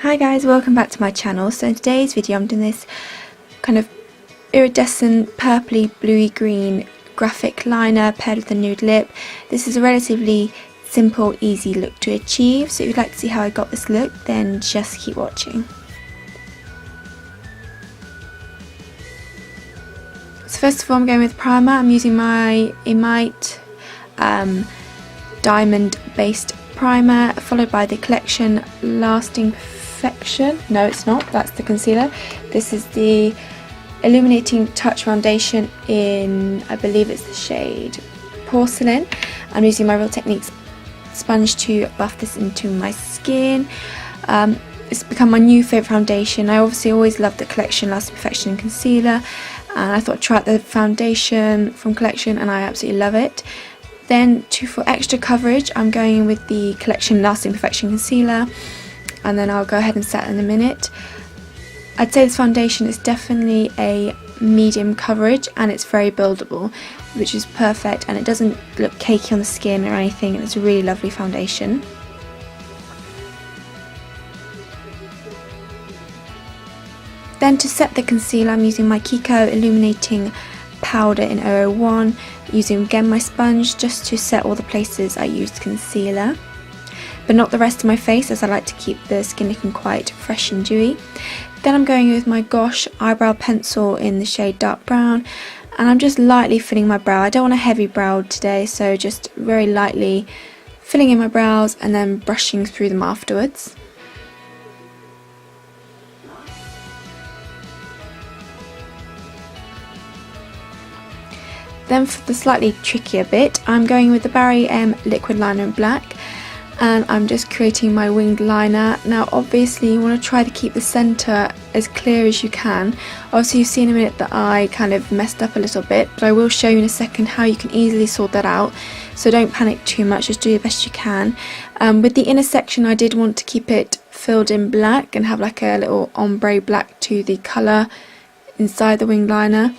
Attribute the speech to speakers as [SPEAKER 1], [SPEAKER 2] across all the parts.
[SPEAKER 1] Hi guys, welcome back to my channel. So in today's video I'm doing this kind of iridescent purpley bluey green graphic liner paired with a nude lip. This is a relatively simple, easy look to achieve, so if you'd like to see how I got this look then just keep watching. So first of all I'm going with primer. I'm using my Emite diamond based primer, followed by the collection Lasting Perfection. No, it's not, that's the concealer. This is the Illuminating Touch Foundation in, I believe it's the shade Porcelain. I'm using my Real Techniques sponge to buff this into my skin. It's become my new favourite foundation. I obviously always loved the collection Lasting Perfection and concealer, and I thought I'd try out the foundation from collection and I absolutely love it. Then for extra coverage I'm going with the collection Lasting Perfection concealer, and then I'll go ahead and set in a minute. I'd say this foundation is definitely a medium coverage and it's very buildable, which is perfect, and it doesn't look cakey on the skin or anything, and it's a really lovely foundation. Then to set the concealer I'm using my Kiko Illuminating powder in 001, using again my sponge just to set all the places I used concealer, but not the rest of my face, as I like to keep the skin looking quite fresh and dewy. Then I'm going with my Gosh eyebrow pencil in the shade dark brown, and I'm just lightly filling my brow. I don't want a heavy brow today, so just very lightly filling in my brows and then brushing through them afterwards. Then for the slightly trickier bit, I'm going with the Barry M liquid liner in black, and I'm just creating my winged liner. Now obviously you want to try to keep the centre as clear as you can. Obviously you've seen in a minute that I kind of messed up a little bit, but I will show you in a second how you can easily sort that out, so don't panic too much, just do the best you can. With the inner section I did want to keep it filled in black and have like a little ombre black to the colour inside the winged liner.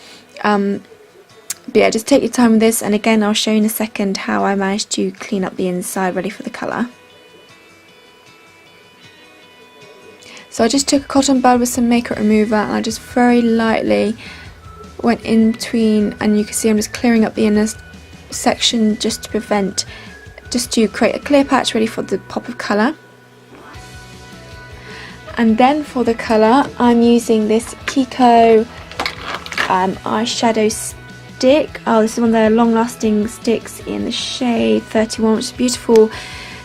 [SPEAKER 1] But yeah, just take your time with this, and again I'll show you in a second how I managed to clean up the inside ready for the colour. So I just took a cotton bud with some makeup remover and I just very lightly went in between, and you can see I'm just clearing up the inner section just to create a clear patch ready for the pop of colour. And then for the colour I'm using this Kiko eyeshadow stick. This is one of their long-lasting sticks in the shade 31, which is a beautiful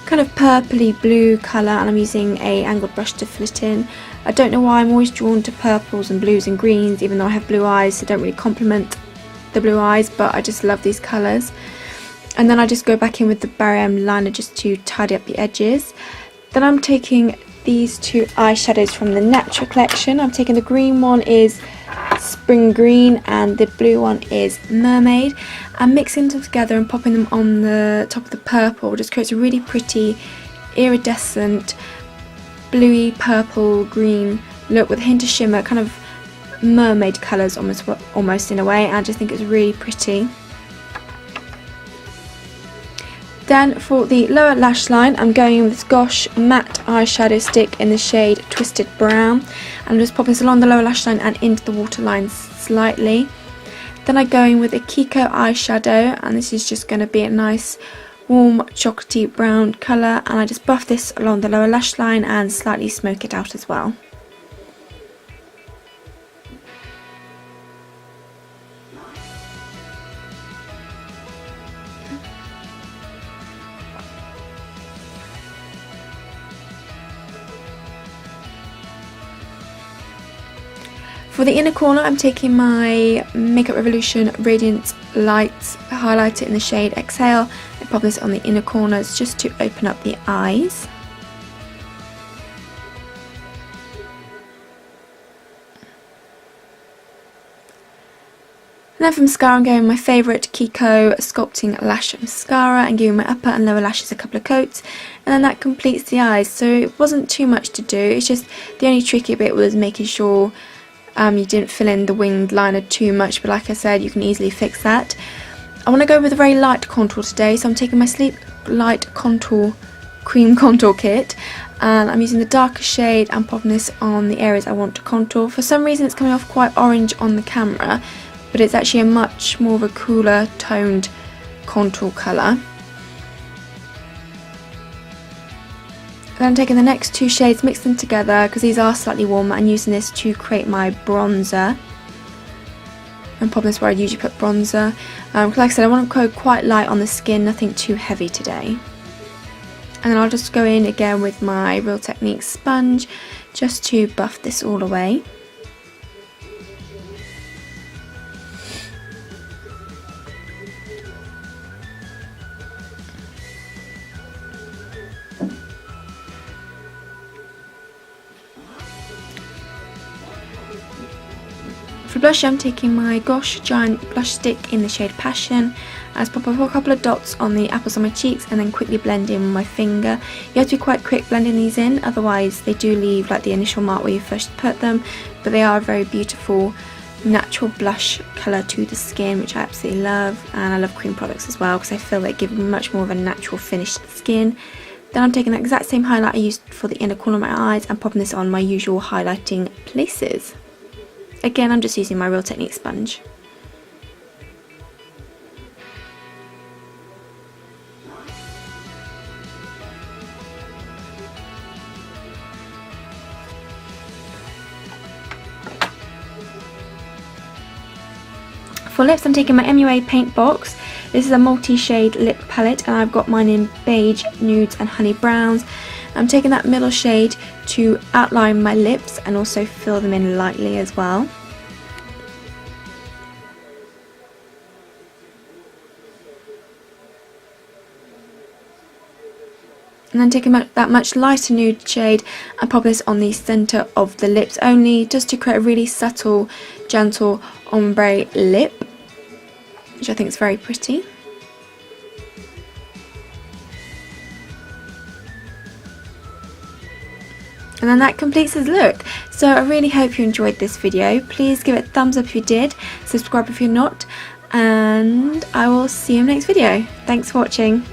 [SPEAKER 1] kind of purpley blue colour, and I'm using a angled brush to fill it in. I don't know why I'm always drawn to purples and blues and greens, even though I have blue eyes, so don't really complement the blue eyes, but I just love these colours. And then I just go back in with the Barry M liner just to tidy up the edges. Then I'm taking these two eyeshadows from the Natural collection. I'm taking the green one is Spring Green and the blue one is Mermaid. I'm mixing them together and popping them on the top of the purple. Just creates a really pretty iridescent bluey purple green look with a hint of shimmer, kind of mermaid colours almost in a way, and I just think it's really pretty. Then for the lower lash line I'm going in with this Gosh matte eyeshadow stick in the shade Twisted Brown. I'm just popping this along the lower lash line and into the waterline slightly. Then I go in with a Kiko eyeshadow, and this is just going to be a nice warm chocolatey brown colour, and I just buff this along the lower lash line and slightly smoke it out as well. For the inner corner I'm taking my Makeup Revolution Radiant Lights highlighter in the shade Exhale and pop this on the inner corners just to open up the eyes. And then for mascara I'm going with my favourite Kiko Sculpting Lash Mascara and giving my upper and lower lashes a couple of coats, and then that completes the eyes. So it wasn't too much to do, it's just the only tricky bit was making sure you didn't fill in the winged liner too much, but like I said you can easily fix that. I want to go with a very light contour today, so I'm taking my Sleep Light Contour cream contour kit, and I'm using the darker shade and popping this on the areas I want to contour. For some reason it's coming off quite orange on the camera, but it's actually a much more of a cooler toned contour colour. Then I'm taking the next two shades, mix them together because these are slightly warmer, and using this to create my bronzer. And popping this where I usually put bronzer. Like I said, I want to go quite light on the skin, nothing too heavy today. And then I'll just go in again with my Real Techniques sponge just to buff this all away. For blush, I'm taking my Gosh Giant Blush Stick in the shade Passion. I just pop a couple of dots on the apples on my cheeks and then quickly blend in with my finger. You have to be quite quick blending these in, otherwise they do leave like the initial mark where you first put them, but they are a very beautiful natural blush colour to the skin, which I absolutely love. And I love cream products as well because I feel they give much more of a natural finish to the skin. Then I'm taking that exact same highlight I used for the inner corner of my eyes and popping this on my usual highlighting places. Again, I'm just using my Real Techniques sponge. For lips, I'm taking my MUA paint box. This is a multi-shade lip palette and I've got mine in beige, nudes and honey browns. I'm taking that middle shade to outline my lips and also fill them in lightly as well. And then taking that much lighter nude shade and pop this on the centre of the lips only, just to create a really subtle, gentle ombre lip, which I think is very pretty. And then that completes his look. So I really hope you enjoyed this video. Please give it a thumbs up if you did, subscribe if you're not, and I will see you in the next video. Thanks for watching.